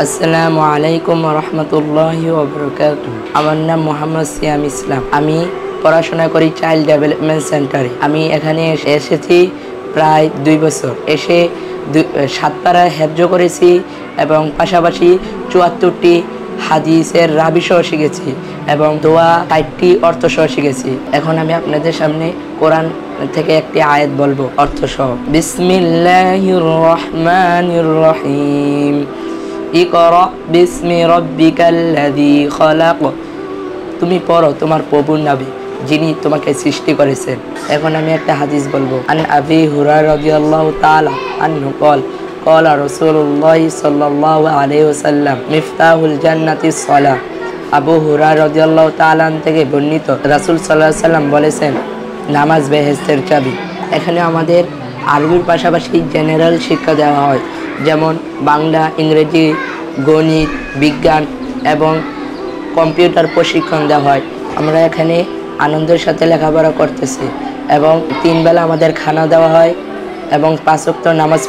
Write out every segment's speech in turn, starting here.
আসসালামু আলাইকুম রহমতুল্লাহি ওয়া বারাকাতুহু। আমার নাম মোহাম্মদ সিয়াম ইসলাম। আমি পড়াশোনা করি চাইল্ড ডেভেলপমেন্ট সেন্টারে। আমি এখানে এসেছি প্রায় 2 বছর। এসে 7 পারা হেফজ করেছি এবং পাশাপাশি 74টি হাদিসের রাবিসহ শিখেছি এবং দোয়া 60টি অর্থসহ শিখেছি। এখন আমি আপনাদের সামনে কোরআন থেকে একটি আয়াত বলবো অর্থসহ। বিসমিল্লাহির রহমানির রহিম। ইকরা বিসমি রাব্বিকাল্লাযী খলাক। তুমি পড়ো তোমার প্রভুর নামে যিনি তোমাকে সৃষ্টি করেছেন। এখন আমি একটা হাদিস বলবো। আন আবি হুরায়রা রাদিয়াল্লাহু তাআলা আনহু قال قال رسول الله صلى الله عليه وسلم মিফতাহুল জান্নাতিস সালাহ। আবু হুরায়রা রাদিয়াল্লাহু তাআলা থেকে বর্ণিত, রাসূল সাল্লাল্লাহু আলাইহি সাল্লাম বলেছেন, নামাজ বেহেশতের চাবি। এখানে আমাদের আরবির পাশাপাশি জেনারেল শিক্ষা দেওয়া হয়, যেমন বাংলা, ইংরেজি, গণিত, বিজ্ঞান এবং কম্পিউটার প্রশিক্ষণ দেওয়া হয়। আমরা এখানে আনন্দের সাথে লেখাপড়া করতেছি এবং 3 বেলা আমাদের খানা দেওয়া হয় এবং 5 ওয়াক্ত নামাজ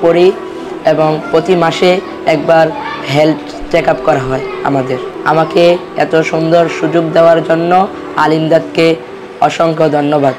পড়ি এবং প্রতি মাসে একবার হেলথ চেক আপ করা হয় আমাকে এত সুন্দর সুযোগ দেওয়ার জন্য আলিমদাদকে অসংখ্য ধন্যবাদ।